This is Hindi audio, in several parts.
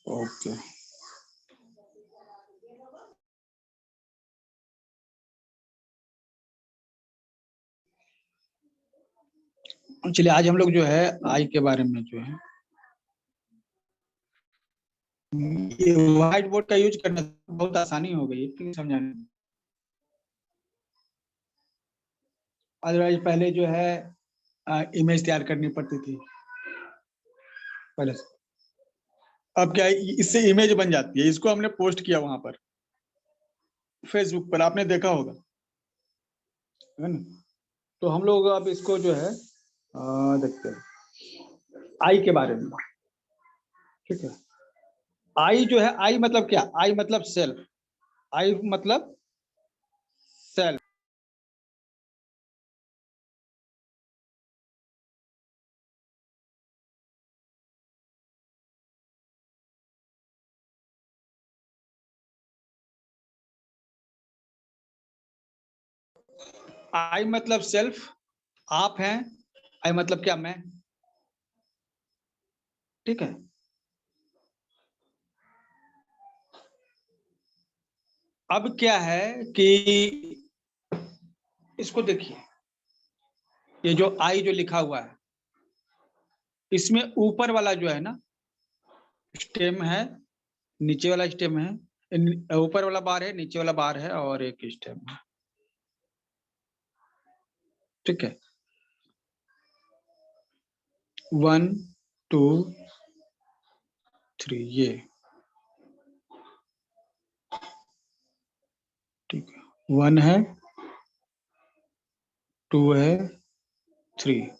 ओके। चलिए आज हम लोग जो है आई के बारे में जो है ये व्हाइट बोर्ड का यूज करना बहुत आसानी हो गई है क्यों समझाने में। अदरवाइज पहले जो है इमेज तैयार करनी पड़ती थी पहले से। अब क्या है, इससे इमेज बन जाती है। इसको हमने पोस्ट किया वहां पर फेसबुक पर, आपने देखा होगा, है ना। तो हम लोग अब इसको जो है देखते हैं आई के बारे में। ठीक है, आई जो है, आई मतलब क्या, आई मतलब सेल्फ, आई मतलब सेल्फ। आई मतलब सेल्फ, आप हैं। आई मतलब क्या, मैं। ठीक है, अब क्या है कि इसको देखिए, ये जो आई जो लिखा हुआ है इसमें ऊपर वाला जो है ना स्टेम है, नीचे वाला स्टेम है, ऊपर वाला बार है, नीचे वाला बार है और एक स्टेम है। ठीक है, 1 2 3 ये। ठीक है, 1 है, 2 है, 3,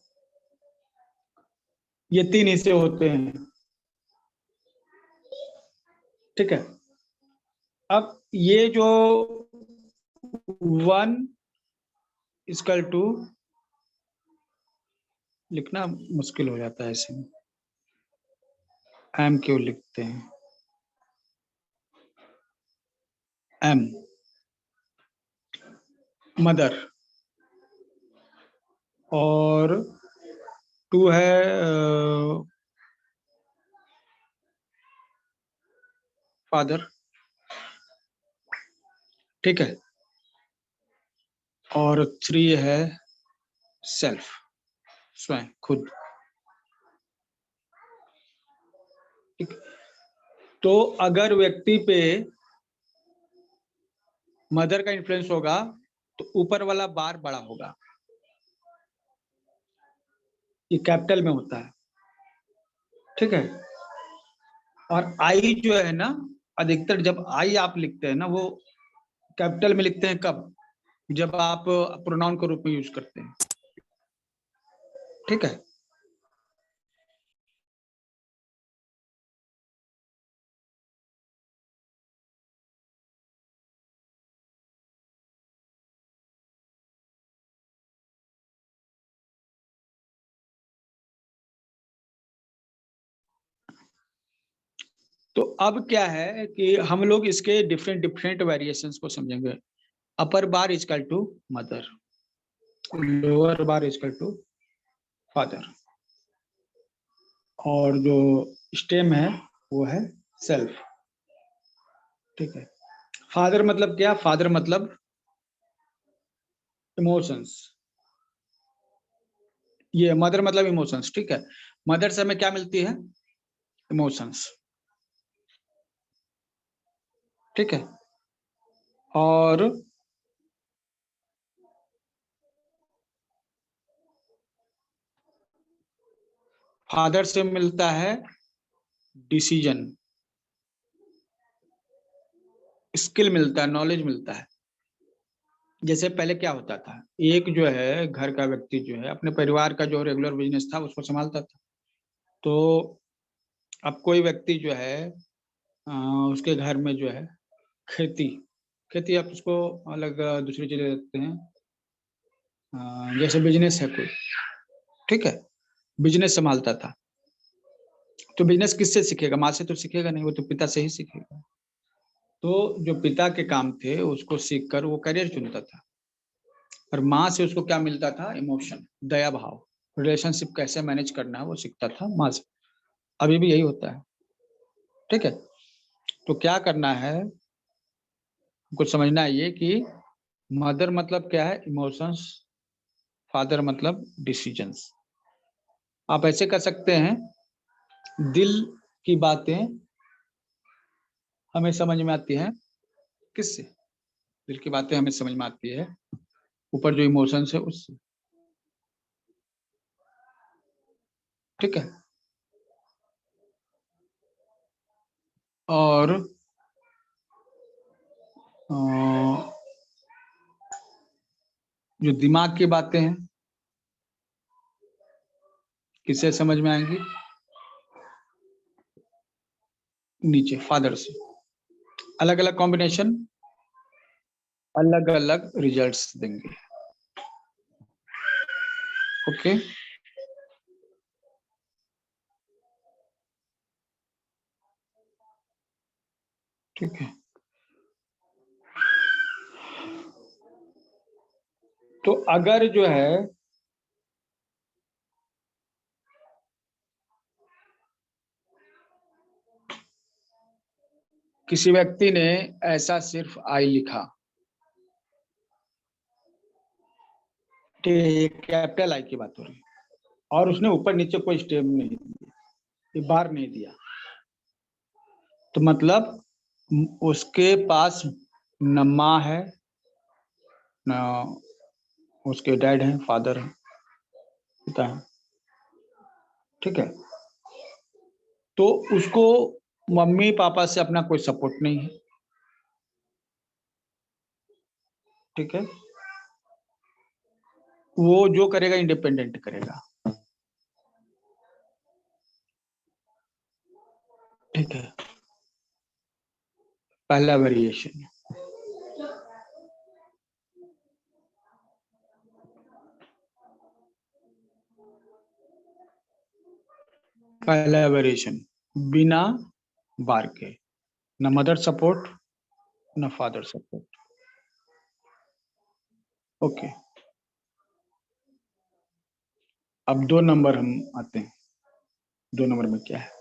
ये 3 हिस्से होते हैं। ठीक है, अब ये जो 1 इक्वल टू, लिखना मुश्किल हो जाता है ऐसे में, एम क्यों लिखते हैं, एम मदर, और 2 है फादर। ठीक है, और 3 है सेल्फ, स्वयं, खुद। ठीक, तो अगर व्यक्ति पे मदर का इन्फ्लुएंस होगा तो ऊपर वाला बार बड़ा होगा, ये कैपिटल में होता है। ठीक है, और आई जो है ना, अधिकतर जब आई आप लिखते हैं ना वो कैपिटल में लिखते हैं कब, जब आप प्रोनाउन के रूप में यूज करते हैं। ठीक है, तो अब क्या है कि हम लोग इसके डिफरेंट डिफरेंट वेरिएशंस को समझेंगे। Upper bar equal to mother, lower bar equal to father, और जो स्टेम है वो है सेल्फ। ठीक है, फादर मतलब क्या, फादर मतलब इमोशंस, ये मदर मतलब इमोशंस। ठीक है, मदर से हमें क्या मिलती है, इमोशंस। ठीक है, और फादर से मिलता है डिसीजन, स्किल मिलता है, नॉलेज मिलता है। जैसे पहले क्या होता था, एक जो है घर का व्यक्ति जो है अपने परिवार का जो रेगुलर बिजनेस था उसको संभालता था। तो अब कोई व्यक्ति जो है उसके घर में जो है खेती, खेती आप उसको अलग दूसरी चीजें देखते हैं, जैसे बिजनेस है कोई। ठीक है, बिजनेस संभालता था, तो बिजनेस किससे सीखेगा, माँ से तो सीखेगा नहीं, वो तो पिता से ही सीखेगा। तो जो पिता के काम थे उसको सीख कर वो करियर चुनता था, और माँ से उसको क्या मिलता था, इमोशन, दया भाव, रिलेशनशिप कैसे मैनेज करना है वो सीखता था माँ से। अभी भी यही होता है। ठीक है। तो क्या करना है, कुछ समझना है ये कि मदर मतलब क्या है, इमोशंस, फादर मतलब डिसीजंस। आप ऐसे कर सकते हैं, दिल की बातें हमें समझ में आती हैं किससे, दिल की बातें हमें समझ में आती है ऊपर जो इमोशंस है उससे। ठीक है। और जो दिमाग की बातें हैं किससे समझ में आएंगी, नीचे फादर से। अलग अलग कॉम्बिनेशन अलग अलग रिजल्ट्स देंगे। ओके। ठीक है। तो अगर जो है किसी व्यक्ति ने ऐसा सिर्फ आई लिखा, कैपिटल आई की बात हो रही है, और उसने ऊपर नीचे कोई स्टेप नहीं दिया, बार नहीं दिया, तो मतलब उसके पास न माँ है न उसके डैड हैं, फादर है, पिता है। ठीक है। तो उसको मम्मी पापा से अपना कोई सपोर्ट नहीं है। ठीक है। वो जो करेगा इंडिपेंडेंट करेगा। ठीक है। पहला वेरिएशन। पहला वेरिएशन, बिना बार के, न मदर सपोर्ट न फादर सपोर्ट। ओके। अब 2 नंबर हम आते हैं। 2 नंबर में क्या है,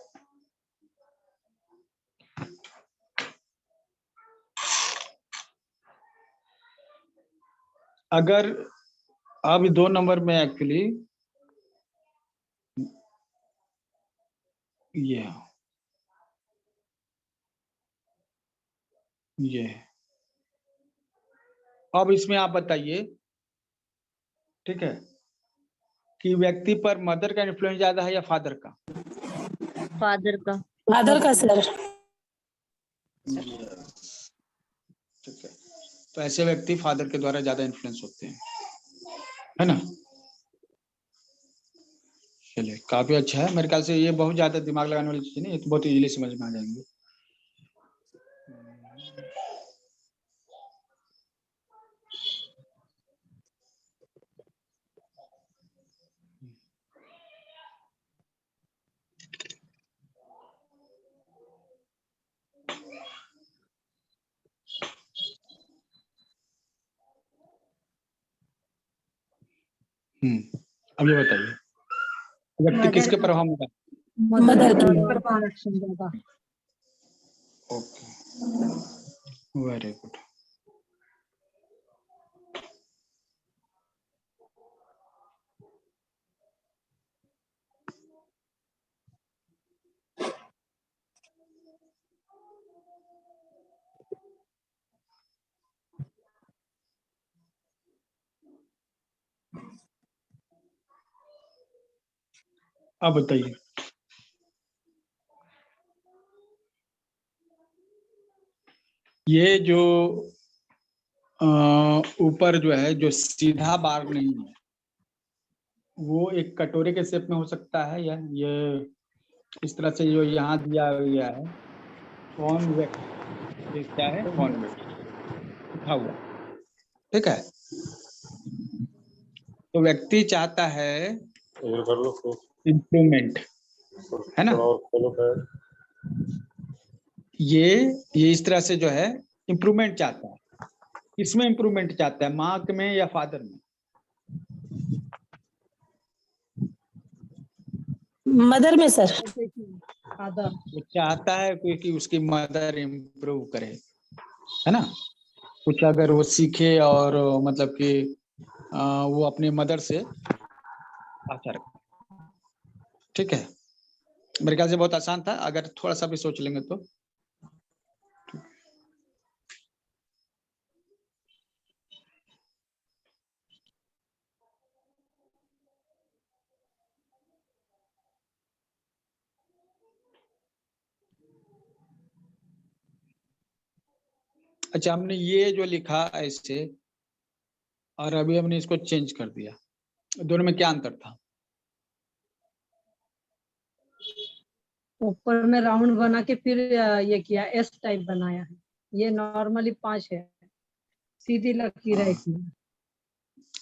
अगर अब 2 नंबर में एक्चुअली ये है। अब इसमें आप बताइए, ठीक है, कि व्यक्ति पर मदर का इन्फ्लुएंस ज्यादा है या फादर का? फादर का। फादर का सर। ठीक है। तो ऐसे व्यक्ति फादर के द्वारा ज्यादा इन्फ्लुएंस होते हैं, है ना। चलिए, काफी अच्छा है। मेरे ख्याल से ये बहुत ज्यादा दिमाग लगाने वाली चीज नहीं, ये तो बहुत इजीली समझ में आ जाएंगे। अब ये बताइए, व्यक्ति किसके प्रभाव में रहता है? मदर की। Okay, very good. अब बताइए, ये जो ऊपर जो है, जो सीधा बार नहीं है, वो एक कटोरे के शेप में हो सकता है, या ये इस तरह से जो यहाँ दिया गया है कॉन्वेक्स, ये क्या है, कॉन्वेक्स लिखा हुआ। ठीक है। तो व्यक्ति चाहता है इम्प्रूवमेंट, है ना। ये इस तरह से जो है इम्प्रूवमेंट चाहता है। किसमें इम्प्रूवमेंट चाहता है, माँ में या फादर में? मदर में सर। फादर। वो चाहता है कि उसकी मदर इम्प्रूव करे, है ना, कुछ अगर वो सीखे और मतलब कि वो अपनी मदर से आशा रखे। ठीक है, मेरे ख्याल से बहुत आसान था, अगर थोड़ा सा भी सोच लेंगे तो। अच्छा, हमने ये जो लिखा ऐसे और अभी हमने इसको चेंज कर दिया, दोनों में क्या अंतर था? ऊपर में राउंड बना के फिर ये किया, एस टाइप बनाया है। ये नॉर्मली 5 है, सीधी लकीर है इसमें।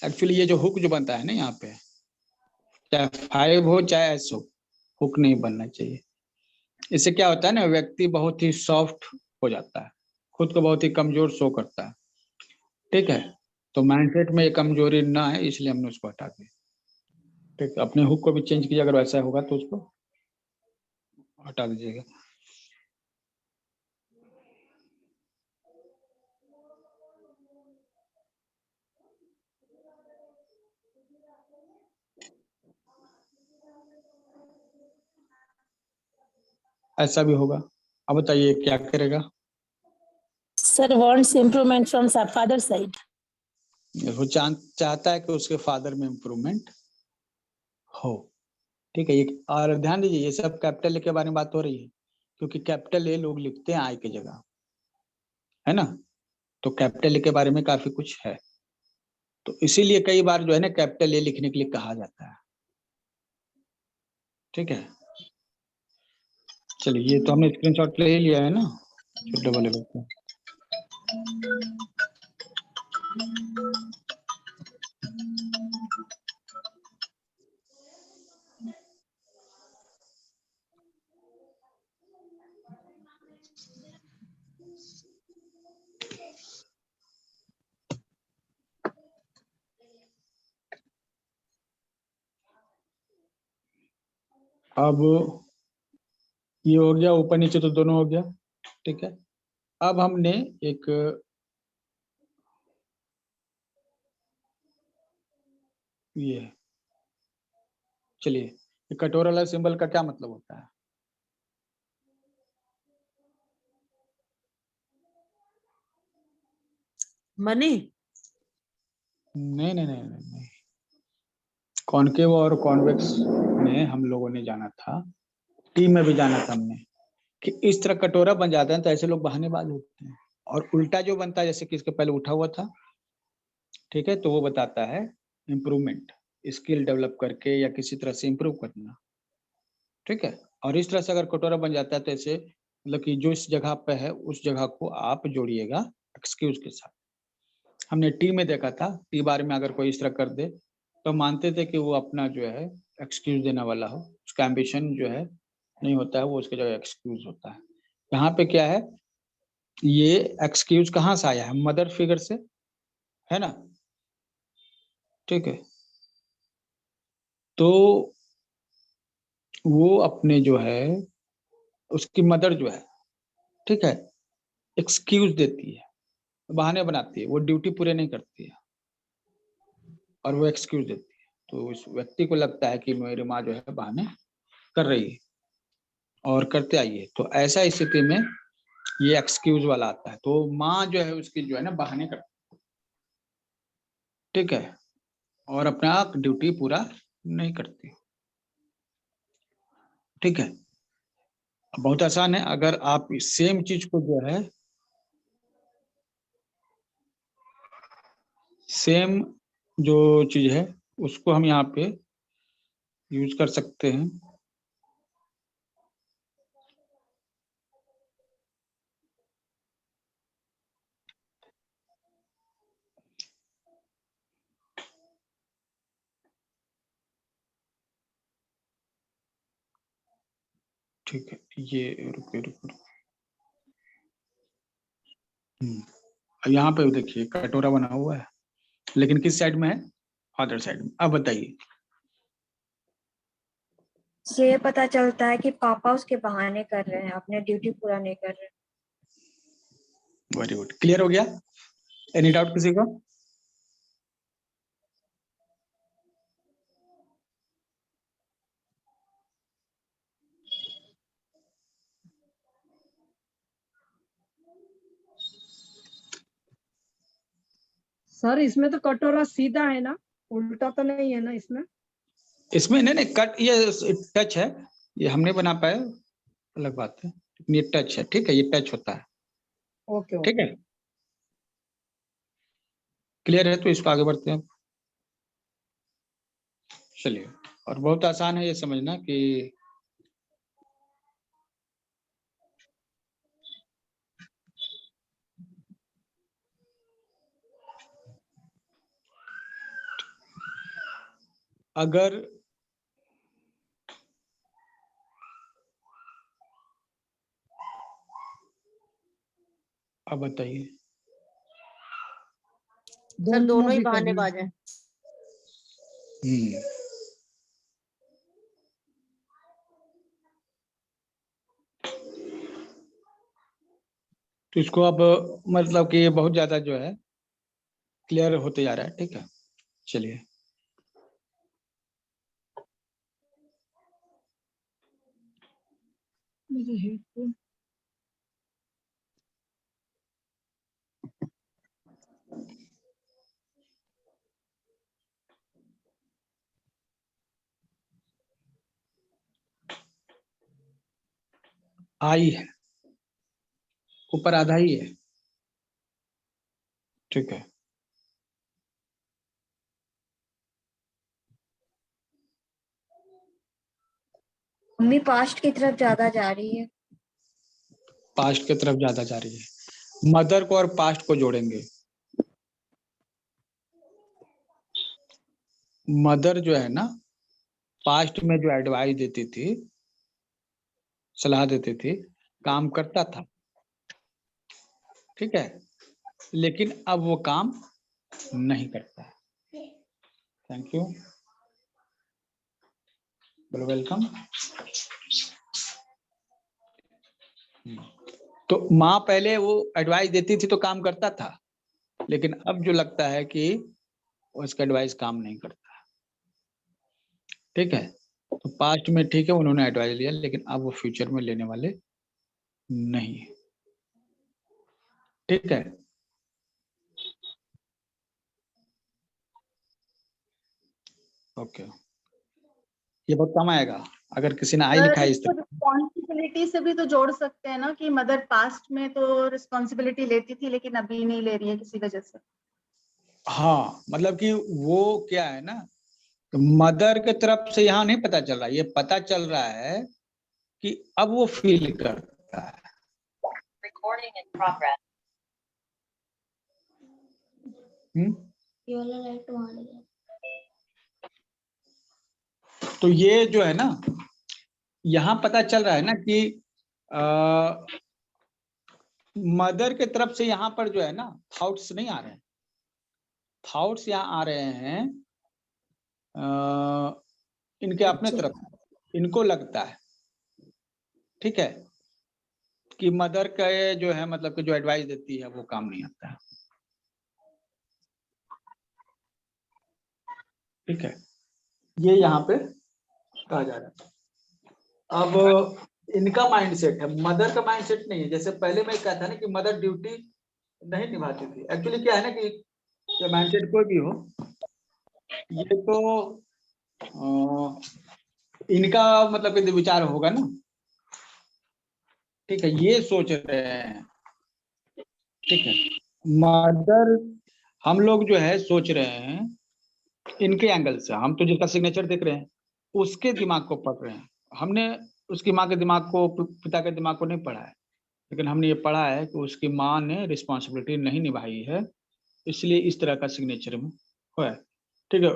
एक्चुअली ये जो हुक जो बनता है ना यहाँ पे, चाहे 5 हो चाहे एस हो, हुक नहीं बनना चाहिए। इससे क्या होता है ना, व्यक्ति बहुत ही सॉफ्ट हो जाता है, खुद को बहुत ही कमजोर शो करता है। ठीक है, तो माइंडसेट में ये कमजोरी ना है, इसलिए हमने उसको हटा दिया। ठीक है, अपने हुक को भी चेंज कीजिए, अगर वैसा होगा तो उसको हटा दीजिएगा। ऐसा भी होगा। अब बताइए क्या करेगा? Sir wants improvement from father side. वो चाहता है कि उसके फादर में इम्प्रूवमेंट हो। ठीक है, ये और ध्यान दीजिए, ये सब कैपिटल ए के बारे में बात हो रही है, क्योंकि कैपिटल ए लोग लिखते हैं आई की जगह, है ना, तो कैपिटल ए के बारे में काफी कुछ है, तो इसीलिए कई बार जो है ना कैपिटल ए लिखने के लिए कहा जाता है। ठीक है, चलिए, ये तो हमने स्क्रीनशॉट ले ही लिया है ना छोटे वाले लोग को। अब ये हो गया, ऊपर नीचे तो दोनों हो गया। ठीक है, अब हमने एक ये, चलिए, ये कटोरा वाला सिंबल का क्या मतलब होता है? मनी। नहीं नहीं नहीं नहीं, नहीं। कॉनकेव और कॉन्वेक्स में हम लोगों ने जाना था, टी में भी जाना था हमने, कि इस तरह कटोरा बन जाता है तो ऐसे लोग बहानेबाज होते हैं, और उल्टा जो बनता है जैसे कि इसके पहले उठा हुआ था, ठीक है, तो वो बताता है इम्प्रूवमेंट, स्किल डेवलप करके या किसी तरह से इम्प्रूव करना। ठीक है, और इस तरह से अगर कटोरा बन जाता है तो ऐसे मतलब कि जो इस जगह पे है उस जगह को आप जोड़िएगा एक्सक्यूज के साथ। हमने टी में देखा था, टी बार में अगर कोई इस तरह कर दे तो मानते थे कि वो अपना जो है एक्सक्यूज देने वाला हो, उसका एम्बिशन जो है नहीं होता है, वो उसके जगह एक्सक्यूज होता है। यहाँ पे क्या है, ये एक्सक्यूज कहाँ से आया है? मदर फिगर से, है ना। ठीक है, तो वो अपने जो है उसकी मदर जो है, ठीक है, एक्सक्यूज देती है, बहाने बनाती है, वो ड्यूटी पूरे नहीं करती है और वो एक्सक्यूज देती है, तो उस व्यक्ति को लगता है कि मेरी माँ जो है बहाने कर रही है और करते आई है, तो ऐसा स्थिति में ये एक्सक्यूज वाला आता है, तो माँ जो है उसकी जो है ना बहाने करती है। ठीक है, और अपना ड्यूटी पूरा नहीं करती। ठीक है, बहुत आसान है, अगर आप सेम चीज को जो है सेम जो चीज है उसको हम यहाँ पे यूज कर सकते हैं। ठीक है, ये रुको रुको रुको। यहाँ पे देखिए कटोरा बना हुआ है, लेकिन किस साइड में है? फादर साइड में। अब बताइए, ये पता चलता है कि पापा उसके बहाने कर रहे हैं, अपने ड्यूटी पूरा नहीं कर रहे। वेरी गुड, क्लियर हो गया? एनी डाउट किसी को? सर इसमें तो कटोरा सीधा है ना, उल्टा तो नहीं है ना इसमें? इसमें नहीं नहीं कट, ये टच है, ये हम नहीं बना पाए, अलग बात है, लेकिन ये टच है, ठीक है, ये टच होता है, ओके ठीक है, क्लियर है? तो इसको आगे बढ़ते हैं। चलिए, और बहुत आसान है ये समझना कि अगर अब बताइए, सर दोनों ही भी करना बहानेबाज हैं। तो इसको अब मतलब कि ये बहुत ज्यादा जो है क्लियर होते जा रहा है, ठीक है। चलिए, मेरे हेडफोन। आई है, ऊपर आधा ही है, ठीक है। मम्मी पास्ट की तरफ ज्यादा जा रही है। पास्ट की तरफ ज्यादा जा रही है, मदर को और पास्ट को जोड़ेंगे। मदर जो है ना, पास्ट में जो एडवाइस देती थी, सलाह देती थी, काम करता था, ठीक है, लेकिन अब वो काम नहीं करता है। Thank you, welcome. तो माँ पहले वो एडवाइस देती थी तो काम करता था, लेकिन अब जो लगता है कि उसका एडवाइस काम नहीं करता, ठीक है। तो पास्ट में ठीक है उन्होंने एडवाइस लिया, लेकिन अब वो फ्यूचर में लेने वाले नहीं है, ठीक है। ओके, ये बहुत कम आएगा अगर किसी ने आई लिखा है इस तरह। रिस्पॉन्सिबिलिटी से भी तो जोड़ सकते हैं ना कि मदर पास्ट में तो रिस्पॉन्सिबिलिटी लेती थी लेकिन अभी नहीं ले रही है किसी वजह से। हाँ, मतलब कि वो क्या है ना, तो मदर के तरफ से यहाँ नहीं पता चल रहा, ये पता चल रहा है कि अब वो फील करता है। Recording in progress. तो ये जो है ना, यहाँ पता चल रहा है ना कि मदर के तरफ से यहाँ पर जो है ना थॉट्स नहीं आ रहे हैं, थॉट्स यहाँ आ रहे हैं इनके अपने तरफ, इनको लगता है, ठीक है, कि मदर का जो है मतलब कि जो एडवाइस देती है वो काम नहीं आता है, ठीक है, ये यहाँ पे कहा जा रहा है। अब इनका माइंडसेट है, मदर का माइंडसेट नहीं है। जैसे पहले मैं कहता ना कि मदर ड्यूटी नहीं निभाती थी, एक्चुअली क्या है ना कि ये माइंडसेट कोई भी हो, ये तो इनका मतलब कि विचार होगा ना, ठीक है, ये सोच रहे हैं, ठीक है। मदर, हम लोग जो है सोच रहे हैं इनके एंगल से, हम तो जिसका सिग्नेचर देख रहे हैं उसके दिमाग को पढ़ रहे हैं, हमने उसकी माँ के दिमाग को, पिता के दिमाग को नहीं पढ़ा है, लेकिन हमने ये पढ़ा है कि उसकी माँ ने रिस्पॉन्सिबिलिटी नहीं निभाई है, इसलिए इस तरह का सिग्नेचर में हुआ है, ठीक है।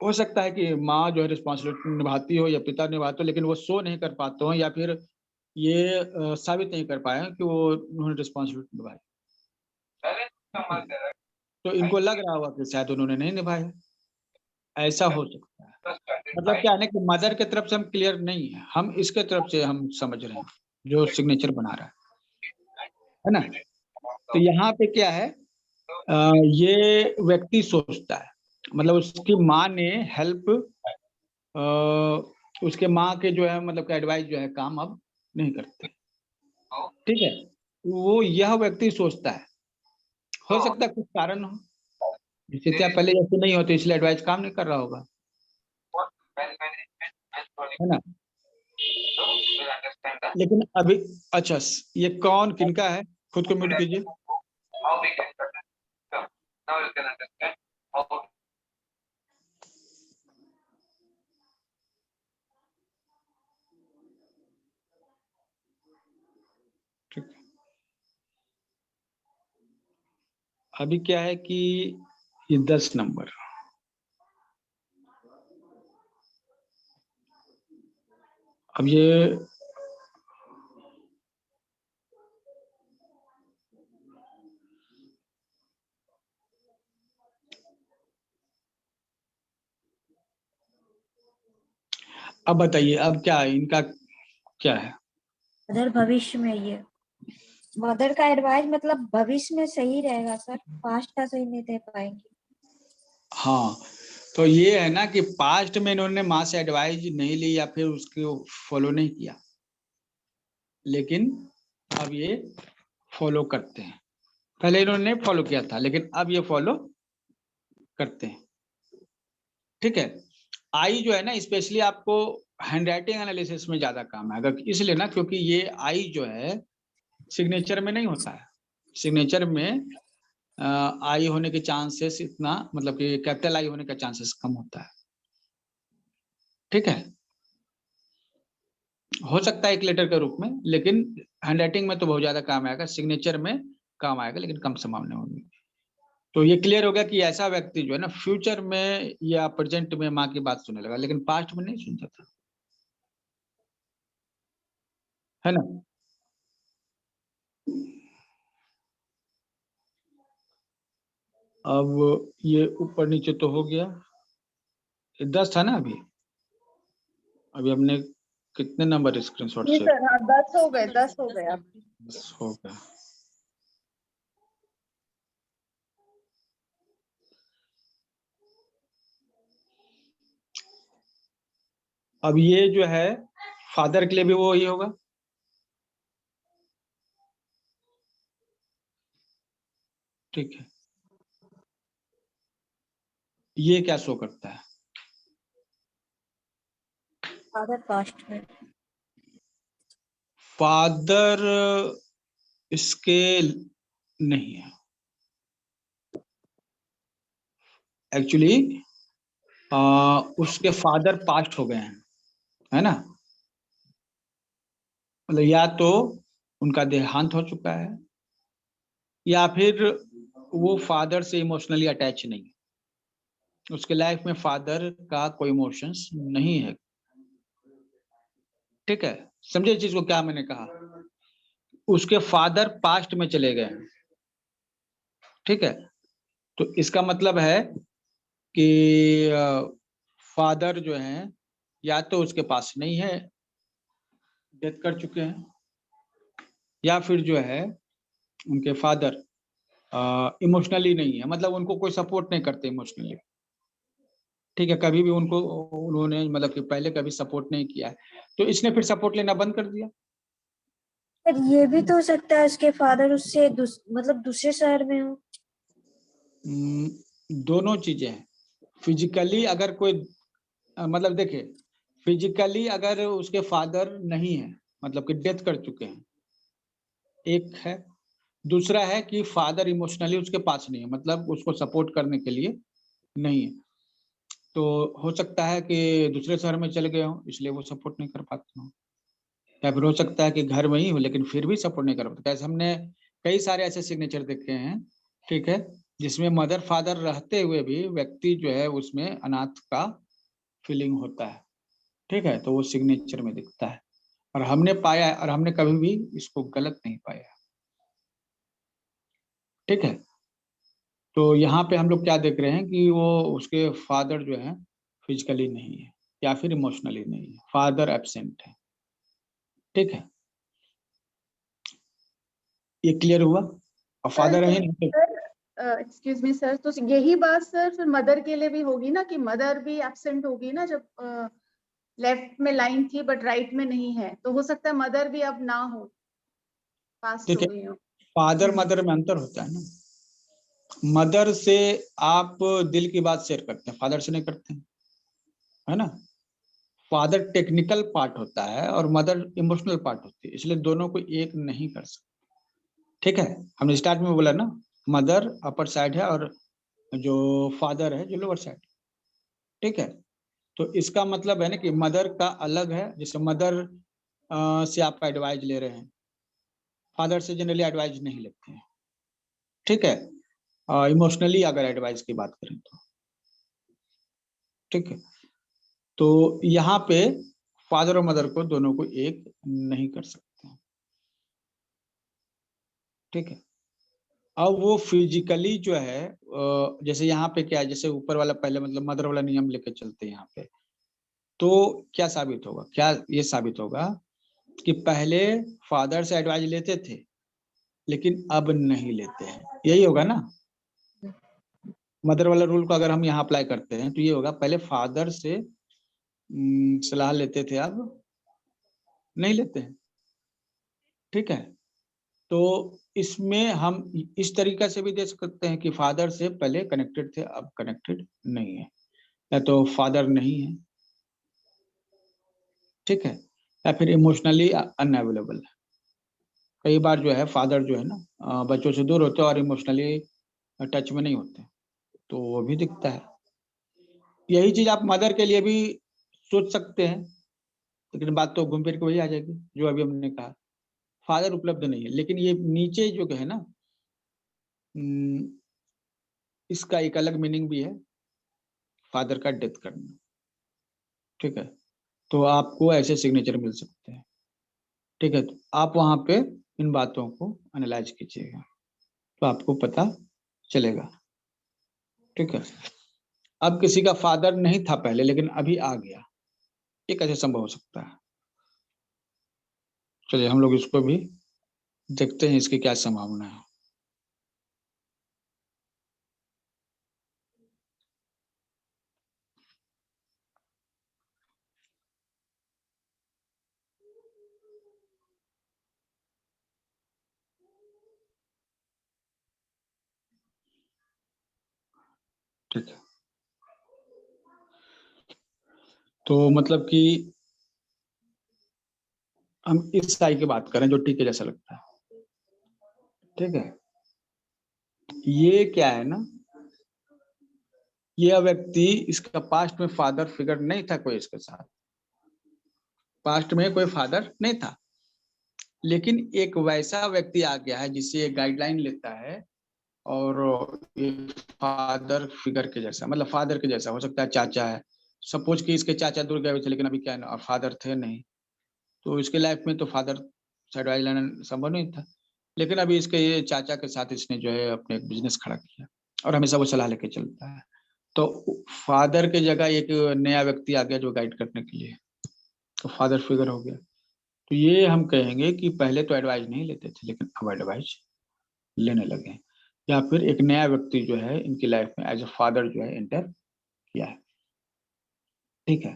हो सकता है कि माँ जो है रिस्पॉन्सिबिलिटी निभाती हो या पिता निभाते हो, लेकिन वो शो नहीं कर पाते हो या फिर ये साबित नहीं कर पाए कि वो उन्होंने रिस्पॉन्सिबिलिटी निभाई, तो इनको लग रहा होगा कि शायद उन्होंने नहीं निभाया, ऐसा हो सकता है, मतलब क्या है ना कि मदर के तरफ से हम क्लियर नहीं है, हम इसके तरफ से हम समझ रहे हैं जो सिग्नेचर बना रहा है ना। तो यहाँ पे क्या है, ये व्यक्ति सोचता है, मतलब उसकी माँ ने हेल्प, उसके माँ के जो है मतलब का एडवाइस जो है काम अब नहीं करते, ठीक है। वो यह व्यक्ति सोचता है, हो सकता है कुछ कारण हो, स्थितियां पहले जैसे नहीं होती इसलिए एडवाइस काम नहीं कर रहा होगा, है ना। लेकिन अभी अच्छा, ये कौन किनका है, खुद को म्यूट कीजिए। ठीक है। अभी क्या है कि ये 10 नंबर, अब ये अब बताइए अब क्या है, इनका क्या है। मदर भविष्य में, ये मदर का एडवाइस मतलब भविष्य में सही रहेगा सर, पास्ट का सही नहीं दे पाएंगे। हाँ, तो ये है ना कि पास्ट में इन्होंने माँ से एडवाइस नहीं ली या फिर उसको फॉलो नहीं किया, लेकिन अब ये फॉलो करते हैं। पहले इन्होंने फॉलो किया था लेकिन अब ये फॉलो करते हैं, ठीक है। आई जो है ना स्पेशली आपको हैंडराइटिंग एनालिसिस में ज्यादा काम आएगा, इसलिए ना क्योंकि ये आई जो है सिग्नेचर में नहीं होता है। सिग्नेचर में आई होने के चांसेस इतना, मतलब कि कैपिटल आई होने का चांसेस कम होता है, ठीक है। हो सकता है एक लेटर के रूप में, लेकिन हैंडराइटिंग में तो बहुत ज्यादा काम आएगा, सिग्नेचर में काम आएगा लेकिन कम संभावना होगी। तो ये क्लियर हो गया कि ऐसा व्यक्ति जो है ना फ्यूचर में या प्रेजेंट में माँ की बात सुनने लगा, लेकिन पास्ट में नहीं सुनता था, है ना। अब ये ऊपर नीचे तो हो गया, 10 था ना अभी। अभी हमने कितने नंबर स्क्रीनशॉट जी से सर, हाँ 10 हो गए, 10 हो गए अब। हो गया। अब ये जो है फादर के लिए भी वो ही होगा, ठीक है। ये क्या शो करता है, फादर पास्ट में। फादर इसके नहीं है एक्चुअली, उसके फादर पास्ट हो गए हैं, है ना। मतलब या तो उनका देहांत हो चुका है या फिर वो फादर से इमोशनली अटैच नहीं है, उसके लाइफ में फादर का कोई इमोशंस नहीं है, ठीक है। समझे इस चीज को, क्या मैंने कहा, उसके फादर पास्ट में चले गए हैं, ठीक है। तो इसका मतलब है कि फादर जो है या तो उसके पास नहीं है, डेथ कर चुके हैं, या फिर जो है उनके फादर इमोशनली नहीं है, मतलब उनको कोई सपोर्ट नहीं करते इमोशनली, ठीक है। कभी भी उनको उन्होंने मतलब कि पहले कभी सपोर्ट नहीं किया है, तो इसने फिर सपोर्ट लेना बंद कर दिया। सर ये भी तो हो सकता है उसके फादर उससे मतलब दूसरे शहर में हो। दोनों चीजें हैं। फिजिकली अगर कोई मतलब देखिए, फिजिकली अगर उसके फादर नहीं है मतलब कि डेथ कर चुके हैं, एक है। दूसरा है कि फादर इमोशनली उसके पास नहीं है, मतलब उसको सपोर्ट करने के लिए नहीं है। तो हो सकता है कि दूसरे शहर में चले गए हो इसलिए वो सपोर्ट नहीं कर पाते हो, या फिर हो सकता है कि घर में ही हो लेकिन फिर भी सपोर्ट नहीं कर पाते। कैसे हमने कई सारे ऐसे सिग्नेचर देखे हैं, ठीक है, जिसमें मदर फादर रहते हुए भी व्यक्ति जो है उसमें अनाथ का फीलिंग होता है, ठीक है। तो वो सिग्नेचर में दिखता है, और हमने पाया है और हमने कभी भी इसको गलत नहीं पाया, ठीक है। तो यहाँ पे हम लोग क्या देख रहे हैं कि वो उसके फादर जो है फिजिकली नहीं है या फिर इमोशनली नहीं है, फादर एब्सेंट है। ठीक है, ये क्लियर हुआ? और फादर है नहीं तो एक्सक्यूज मी सर, तो यही बात सर फिर मदर के लिए भी होगी ना, कि मदर भी एब्सेंट होगी ना, जब लेफ्ट में लाइन थी बट राइट में नहीं है, तो हो सकता है मदर भी अब ना हो, पास हो ठीक है, गई हो। फादर मदर में अंतर होता है ना। मदर से आप दिल की बात शेयर करते हैं, फादर से नहीं करते हैं, है ना। फादर टेक्निकल पार्ट होता है और मदर इमोशनल पार्ट होती है, इसलिए दोनों को एक नहीं कर सकते। ठीक है, हमने स्टार्ट में बोला ना, मदर अपर साइड है और जो फादर है जो लोअर साइड। ठीक है, तो इसका मतलब है ना कि मदर का अलग है, जैसे मदर से आप एडवाइस ले रहे हैं, फादर से जनरली एडवाइस नहीं लेते हैं। ठीक है, इमोशनली अगर एडवाइस की बात करें तो। ठीक है, तो यहाँ पे फादर और मदर को दोनों को एक नहीं कर सकते। ठीक है, अब वो फिजिकली जो है जैसे यहाँ पे क्या है, जैसे ऊपर वाला पहले मतलब मदर वाला नियम लेके चलते हैं यहाँ पे, तो क्या साबित होगा, क्या ये साबित होगा कि पहले फादर से एडवाइस लेते थे लेकिन अब नहीं लेते हैं, यही होगा ना। मदर वाला रूल को अगर हम यहाँ अप्लाई करते हैं तो ये होगा, पहले फादर से सलाह लेते थे, अब नहीं लेते हैं। ठीक है, तो इसमें हम इस तरीका से भी दे सकते हैं कि फादर से पहले कनेक्टेड थे अब कनेक्टेड नहीं है, या तो फादर नहीं है। ठीक है, या फिर इमोशनली अनअवेलेबल है। कई बार जो है फादर जो है ना बच्चों से दूर होते हैं और इमोशनली टच में नहीं होते, तो वो भी दिखता है। यही चीज आप मदर के लिए भी सोच सकते हैं, लेकिन बात तो घूम फिर के वही आ जाएगी जो अभी हमने कहा, फादर उपलब्ध नहीं है। लेकिन ये नीचे जो है ना, इसका एक अलग मीनिंग भी है, फादर का डेथ करना। ठीक है, तो आपको ऐसे सिग्नेचर मिल सकते हैं। ठीक है, तो आप वहां पे इन बातों को एनालाइज कीजिएगा तो आपको पता चलेगा। ठीक है, अब किसी का फादर नहीं था पहले लेकिन अभी आ गया, ये कैसे संभव हो सकता है? चलिए हम लोग इसको भी देखते हैं, इसकी क्या संभावना है। ठीक है, तो मतलब कि हम इस साई की बात करें जो टीके जैसा लगता है। ठीक है, ये क्या है ना, यह व्यक्ति, इसका पास्ट में फादर फिगर नहीं था कोई इसके साथ, पास्ट में कोई फादर नहीं था, लेकिन एक वैसा व्यक्ति आ गया है जिससे गाइडलाइन लेता है और एक फादर फिगर के जैसा, मतलब फादर के जैसा हो सकता है, चाचा है। सपोज कि इसके चाचा दूर गए हुए थे लेकिन अभी क्या है ना, फादर थे नहीं, तो इसके लाइफ में तो फादर से एडवाइस लेना संभव नहीं था, लेकिन अभी इसके ये चाचा के साथ इसने जो है अपने एक बिजनेस खड़ा किया और हमेशा वो सलाह लेके चलता है। तो फादर के जगह एक नया व्यक्ति आ गया जो गाइड करने के लिए, तो फादर फिगर हो गया। तो ये हम कहेंगे कि पहले तो एडवाइस नहीं लेते थे लेकिन अब एडवाइस लेने लगे, या फिर एक नया व्यक्ति जो है इनकी लाइफ में एज ए फादर जो है एंटर किया है। ठीक है,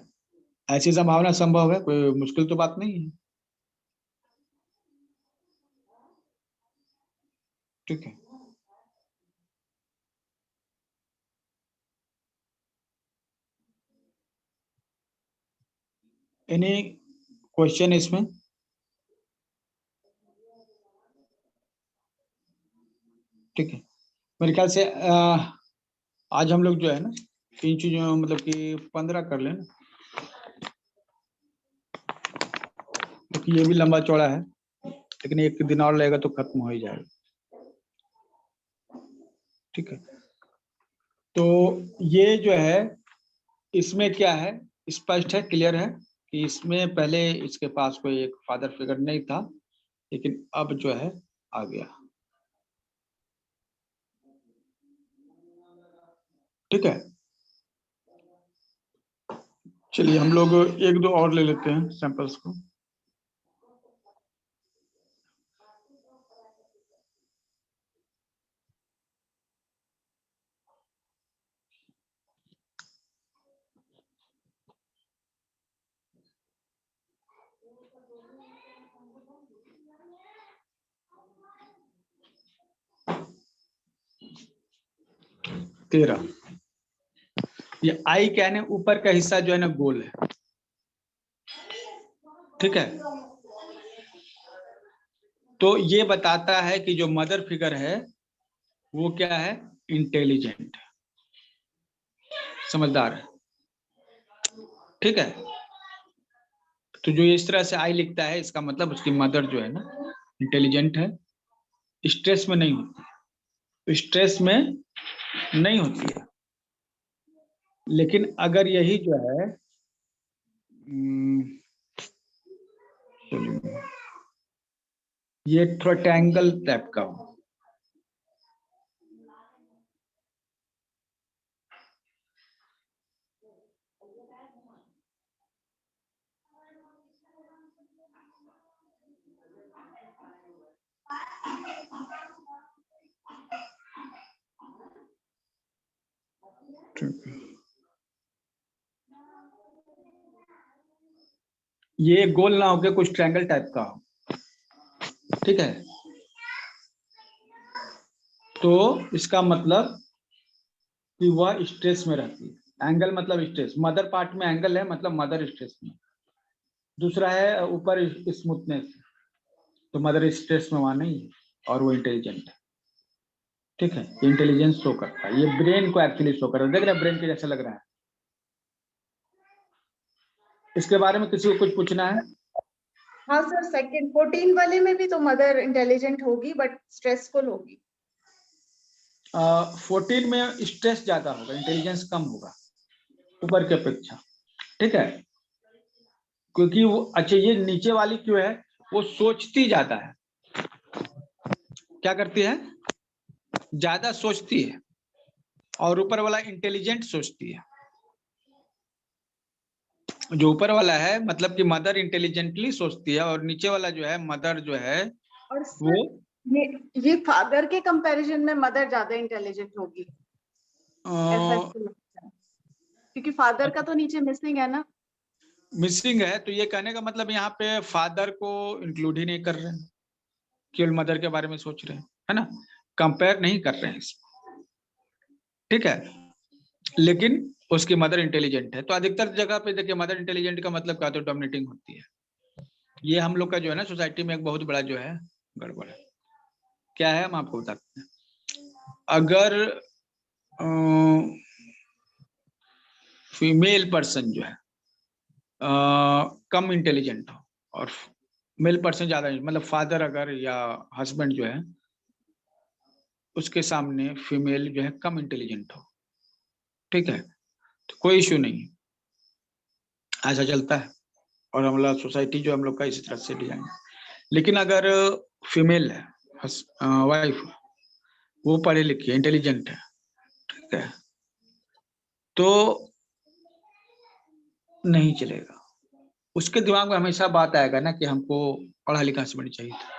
ऐसी संभावना संभव है, कोई मुश्किल तो बात नहीं है। ठीक है, एनी क्वेश्चन इसमें? ठीक है, मेरे ख्याल से आज हम लोग जो है ना तीन चीजों मतलब कि 15 कर लेना, क्योंकि ये भी लंबा चौड़ा है, लेकिन एक दिन और लगेगा तो खत्म हो ही जाएगा। ठीक है, तो ये जो है इसमें क्या है, स्पष्ट है, क्लियर है कि इसमें पहले इसके पास कोई एक फादर फिगर नहीं था लेकिन अब जो है आ गया। ठीक है, चलिए हम लोग एक दो और ले लेते हैं सैंपल्स को। तेरह, ये आई क्या है ना, ऊपर का हिस्सा जो है ना गोल है, ठीक है। तो ये बताता है कि जो मदर फिगर है वो क्या है, इंटेलिजेंट, समझदार है, ठीक है। तो जो इस तरह से आई लिखता है इसका मतलब उसकी मदर जो है ना इंटेलिजेंट है, स्ट्रेस में नहीं होती, स्ट्रेस में नहीं होती है। लेकिन अगर यही जो है ये थोड़ा ट्रायंगल टाइप का हो, ये गोल ना होके कुछ ट्रायंगल टाइप का हो, ठीक है। तो इसका मतलब कि वह स्ट्रेस में रहती है। एंगल मतलब स्ट्रेस, मदर पार्ट में एंगल है मतलब मदर स्ट्रेस में। दूसरा है ऊपर स्मूथनेस, तो मदर स्ट्रेस में वहां नहीं है और वो इंटेलिजेंट है, ठीक है। इंटेलिजेंस शो करता है, ये ब्रेन को एक्चुअली शो करता है। देख रहे हैं ब्रेन के जैसा लग रहा है। इसके बारे में किसी को कुछ पूछना है? हाँ सर, सेकंड 14 वाले में भी तो मदर इंटेलिजेंट होगी बट स्ट्रेसफुल होगी। 14 में स्ट्रेस ज्यादा होगा, इंटेलिजेंस कम होगा ऊपर की अपेक्षा, ठीक है। क्योंकि वो अच्छा ये नीचे वाली क्यों है, वो सोचती ज्यादा है। क्या करती है, ज्यादा सोचती है, और ऊपर वाला इंटेलिजेंट सोचती है। जो ऊपर वाला है मतलब कि मदर इंटेलिजेंटली सोचती है, और नीचे वाला जो है मदर जो है और वो ये फादर के कंपैरिजन में मदर ज्यादा इंटेलिजेंट होगी, ऐसा क्यों लगता है? क्योंकि फादर का तो नीचे मिसिंग है ना। मिसिंग है। तो ये कहने का मतलब यहाँ पे फादर को इंक्लूड ही नहीं कर रहे हैं, केवल मदर के बारे में सोच रहे हैं, है ना, कंपेयर नहीं कर रहे हैं इसको, ठीक है। लेकिन उसकी मदर इंटेलिजेंट है। तो अधिकतर जगह पे देखिए मदर इंटेलिजेंट का मतलब क्या, तो डोमिनेटिंग होती है। ये हम लोग का जो है ना सोसाइटी में एक बहुत बड़ा जो है गड़बड़ है। क्या है हम आपको बताते हैं। अगर फीमेल पर्सन जो है कम इंटेलिजेंट हो और मेल पर्सन ज्यादा, मतलब फादर अगर या हस्बैंड जो है उसके सामने फीमेल जो है कम इंटेलिजेंट हो, ठीक है, तो कोई इश्यू नहीं है, ऐसा चलता है। और हम लोग सोसाइटी जो हम लोग का इसी तरह से डिजाइन है। लेकिन अगर फीमेल है, वाइफ, वो पढ़े लिखी है, इंटेलिजेंट है, ठीक है, तो नहीं चलेगा। उसके दिमाग में हमेशा बात आएगा ना कि हमको पढ़ा लिखा हस्बैंड चाहिए था,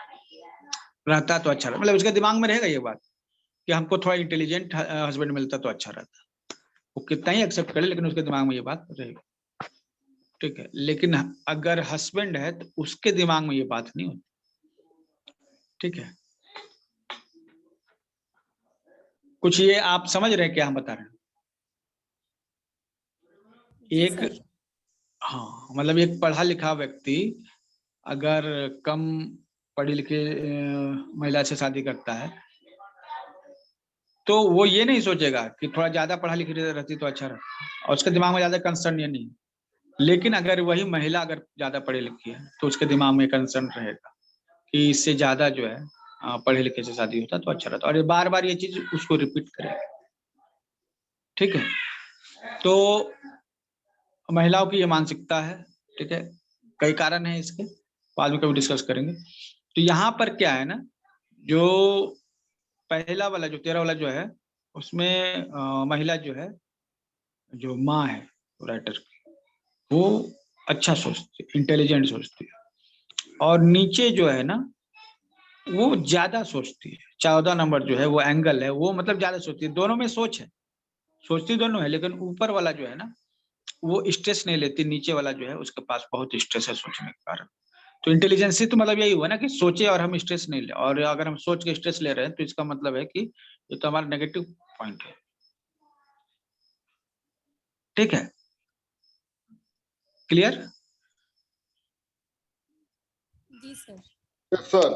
रहता तो अच्छा, मतलब उसके दिमाग में रहेगा ये बात कि हमको थोड़ा इंटेलिजेंट हस्बैंड मिलता तो अच्छा रहता। वो कितना ही एक्सेप्ट करे लेकिन उसके दिमाग में ये बात रहेगी, ठीक है। लेकिन अगर हस्बैंड है तो उसके दिमाग में ये बात नहीं होती, ठीक है। कुछ ये आप समझ रहे हैं क्या हम बता रहे हैं? एक, हाँ, मतलब एक पढ़ा लिखा व्यक्ति अगर कम पढ़ी लिखी महिला से शादी करता है तो वो ये नहीं सोचेगा कि थोड़ा ज्यादा पढ़ा लिखी रहती तो अच्छा रहता, और उसके दिमाग में ज्यादा कंसर्न ये नहीं। लेकिन अगर वही महिला अगर ज्यादा पढ़ी लिखी है तो उसके दिमाग में कंसर्न रहेगा कि इससे ज्यादा जो है पढ़े लिखे से शादी होता तो अच्छा रहता, और बार बार ये चीज उसको रिपीट करेगा, ठीक है। तो महिलाओं की ये मानसिकता है, ठीक है। कई कारण है इसके, बाद में कभी डिस्कस करेंगे। तो यहाँ पर क्या है ना, जो पहला वाला जो 13 वाला जो है उसमें महिला जो है, जो माँ है राइटर की, वो अच्छा सोचती है, इंटेलिजेंट सोचती है। और नीचे जो है ना वो ज्यादा सोचती है। 14 नंबर जो है वो एंगल है, वो मतलब ज्यादा सोचती है। दोनों में सोच है, सोचती दोनों है, लेकिन ऊपर वाला जो है ना वो स्ट्रेस नहीं लेती, नीचे वाला जो है उसके पास बहुत स्ट्रेस है सोचने के कारण। तो इंटेलिजेंसी तो मतलब यही हुआ ना कि सोचे और हम स्ट्रेस नहीं ले, और अगर हम सोच के स्ट्रेस ले रहे हैं तो इसका मतलब है कि ये तो हमारा नेगेटिव पॉइंट है। ठीक है, क्लियर? जी sir. Yes sir.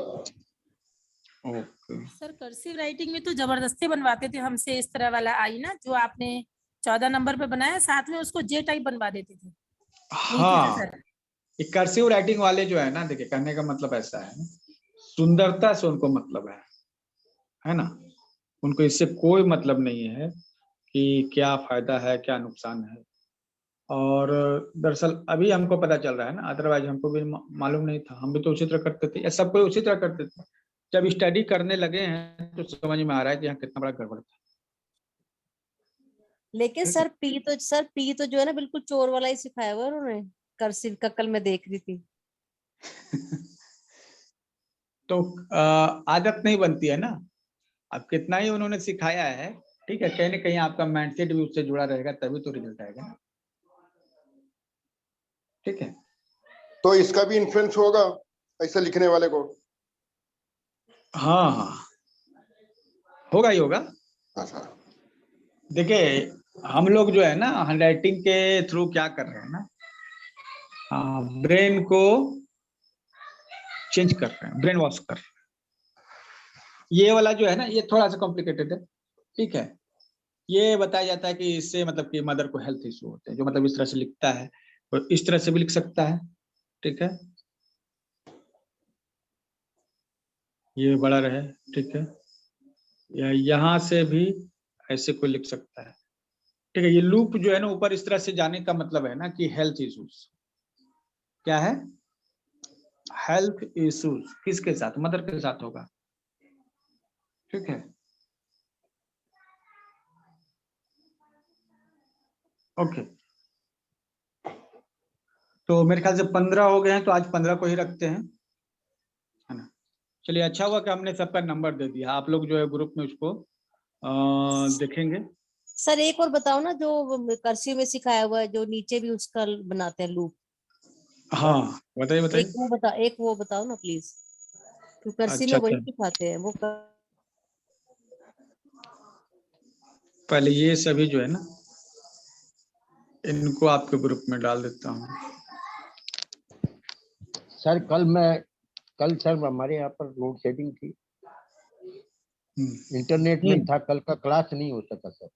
Okay. Sir cursive writing में तो जबरदस्ती बनवाते थे हमसे, इस तरह वाला आई ना जो आपने 14 नंबर पे बनाया, साथ में उसको जे टाइप बनवा देते थे नीचे से हाँ, सर। ये कर्सिव राइटिंग वाले जो है ना, देखिए कहने का मतलब ऐसा है, सुंदरता से उनको मतलब है ना। उनको इससे कोई मतलब नहीं है कि क्या फायदा है क्या नुकसान है। और दरअसल अभी हमको पता चल रहा है ना, अदरवाइज हमको भी मालूम नहीं था, हम भी तो उसी तरह करते थे या सब कोई उसी तरह करते थे। जब स्टडी करने लगे हैं तो समझ में आ रहा है कि यहाँ कितना बड़ा गड़बड़ था। लेकिन सर पी तो जो है ना बिल्कुल चोर वाला ही सिखाया हुआ है उन्होंने, कर्सिव का कल मैं देख रही थी। तो आदत नहीं बनती है ना। अब कितना ही उन्होंने सिखाया है, ठीक है, कहीं ना कहीं आपका माइंडसेट भी उससे जुड़ा रहेगा, तभी तो रिजल्ट आएगा ना। ठीक है, तो इसका भी इन्फ्लुएंस होगा ऐसा लिखने वाले को? हाँ हाँ, होगा ही होगा। अच्छा। देखिए हम लोग जो है ना हैंडराइटिंग के थ्रू क्या कर रहे हैं ना, ब्रेन को चेंज कर रहे हैं, ब्रेन वॉश कर रहे हैं। ये वाला जो है ना ये थोड़ा सा कॉम्प्लिकेटेड है। ठीक है, ये बताया जाता है कि इससे मतलब कि मदर को हेल्थ इशू होते हैं, जो मतलब इस तरह से लिखता है तो इस तरह से भी लिख सकता है। ठीक है, ये बड़ा रहे, ठीक है, या यहाँ से भी ऐसे कोई लिख सकता है। ठीक है, ये लूप जो है ना ऊपर इस तरह से जाने का मतलब है ना कि हेल्थ इश्यूज। क्या है? हेल्थ इश्यूज किसके साथ? मदर के साथ होगा। ठीक है, ओके। तो मेरे ख्याल से 15 हो गए हैं, तो आज 15 को ही रखते हैं, है ना। चलिए, अच्छा हुआ कि हमने सबका नंबर दे दिया। आप लोग जो है ग्रुप में उसको देखेंगे। सर एक और बताओ ना, जो कर्सिव में सिखाया हुआ है जो नीचे भी उसका बनाते हैं लूप, हाँ, बताइए बताइए। एक वो बताओ ना प्लीज, क्योंकि कर्सिव में अच्छा वही अच्छा, सिखाते हैं वो पहले ये सभी जो है ना इनको आपके ग्रुप में डाल देता हूँ। सर कल सर हमारे यहाँ पर लोड शेडिंग थी, इंटरनेट नहीं था, कल का क्लास नहीं हो सका सर।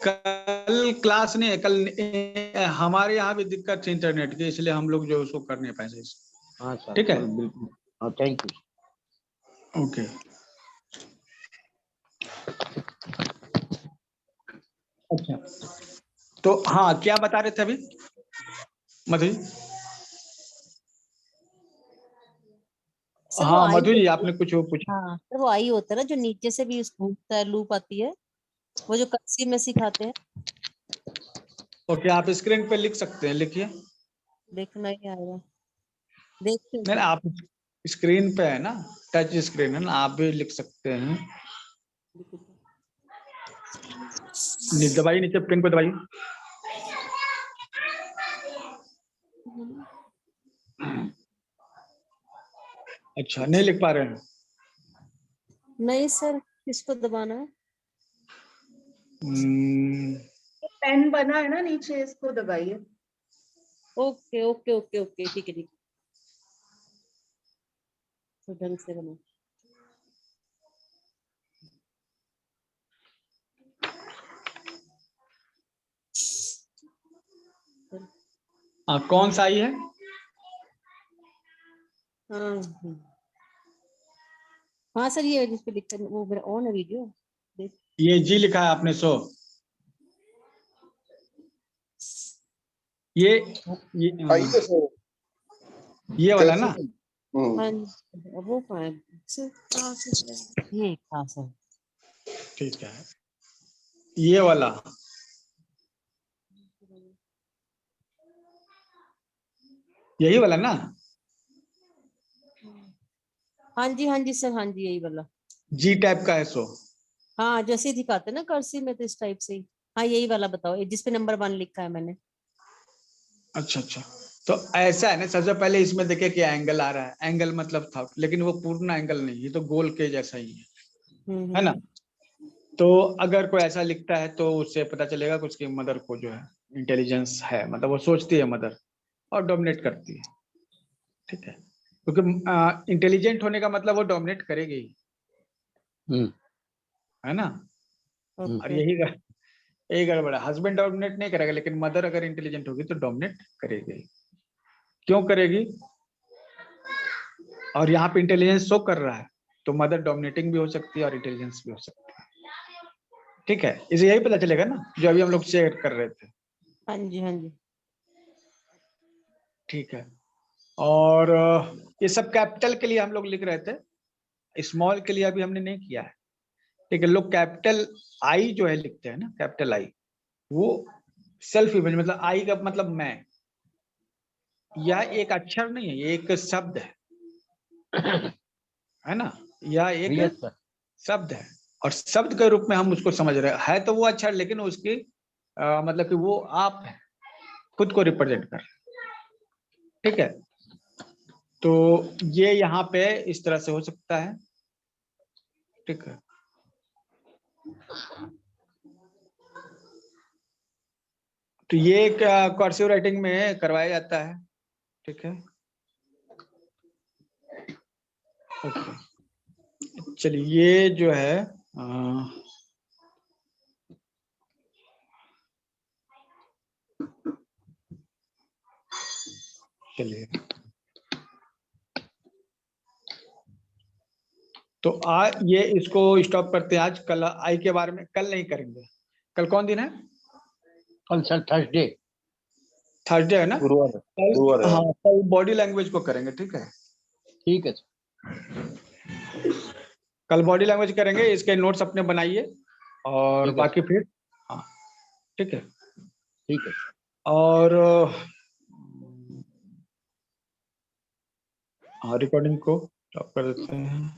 कल क्लास नहीं है, कल हमारे यहाँ भी दिक्कत थी इंटरनेट की, इसलिए हम लोग जो उसको कर नहीं पाए। हाँ सर, ठीक है, कल बिल्कुल। हाँ, थैंक यू। ओके। अच्छा, तो हाँ, क्या बता रहे थे अभी मधु जी? सर वो हाँ आई मधु जी, होती है। आपने कुछ वो पूछा। हाँ सर वो आई होता है ना जो नीचे से भी घूमता है, लूप आती है, वो जो कर्सिव में सिखाते हैं। ओके, आप स्क्रीन पे लिख सकते हैं, लिखिए। देखना ही आएगा, देखते नहीं, हैं। आप स्क्रीन पे है ना, टच स्क्रीन है ना, आप भी लिख सकते हैं। दबाइए, नीचे पेन पे दबाइए। अच्छा, नहीं लिख पा रहे हैं? नहीं सर, किसको दबाना है? पेन बना है ना नीचे, इसको दबाइए। ओके ओके ओके ओके, ठीक है ठीक है, तो ढंग से बना। कौन सा आई है? हाँ हाँ सर, ये जिस पे लिखा है वो मेरा ऑन है वीडियो, देख। ये जी लिखा है आपने, सो ये आइए सर। ये वाला ना। हाँ अब वो कहाँ है सर? ये कहाँ सर? ठीक है, ये वाला। यही वाला ना, हाँ जी सर, हाँ जी यही वाला। जी टाइप का है सो। हाँ जैसे ही दिखाते हैं ना कर्सिव में, तो इस टाइप से ही। हाँ यही वाला बताओ, ये जिसपे नंबर 1 लिखा है मैंने। अच्छा अच्छा, तो ऐसा है ना, सबसे पहले इसमें देखिए क्या एंगल आ रहा है, एंगल मतलब था, लेकिन वो पूर्ण एंगल नहीं, ये तो गोल के जैसा ही है ना। तो अगर कोई ऐसा लिखता है तो उससे पता चलेगा कि उसकी मदर को जो है इंटेलिजेंस है, मतलब वो सोचती है मदर और डोमिनेट करती है, ठीक है, क्योंकि इंटेलिजेंट होने का मतलब वो डोमिनेट करेगी ही, हम्म, है ना। और ओके। यही गड़बड़ है, हस्बैंड डोमिनेट नहीं करेगा, लेकिन मदर अगर इंटेलिजेंट होगी तो डोमिनेट करेगी। क्यों करेगी? और यहाँ पे इंटेलिजेंस शो कर रहा है, तो मदर डोमिनेटिंग भी हो सकती है और इंटेलिजेंस भी हो सकती है, ठीक है। इसे यही पता चलेगा ना जो अभी हम लोग शेयर कर रहे थे, हाँ जी। ठीक है। और ये सब कैपिटल के लिए हम लोग लिख रहे थे, स्मॉल के लिए अभी हमने नहीं किया है, ठीक है। लोग कैपिटल आई जो है लिखते हैं ना, कैपिटल आई, वो सेल्फ इमेज, मतलब आई का मतलब मैं, यह एक अक्षर नहीं है, ये एक शब्द है ना, यह एक यस सर। शब्द है, और शब्द के रूप में हम उसको समझ रहे हैं, है तो वो अक्षर, लेकिन उसकी मतलब कि वो आप है, खुद को रिप्रेजेंट कर, ठीक है। तो ये यहाँ पे इस तरह से हो सकता है, ठीक है। तो ये कर्सिव राइटिंग में करवाया जाता है, ठीक है। ओके, चलिए ये जो है चलिए, तो आज ये इसको स्टॉप करते हैं आज, कल आई के बारे में कल नहीं करेंगे। कल कौन दिन है? कल सर थर्सडे, थर्सडे है ना। गुरुवार कल हाँ, कल बॉडी लैंग्वेज को करेंगे, ठीक है। ठीक है सर। कल बॉडी लैंग्वेज करेंगे, इसके नोट्स अपने बनाइए, और ठीक है बाकी फिर हाँ, ठीक है। ठीक है। और हाँ, रिकॉर्डिंग को स्टॉप कर देते हैं।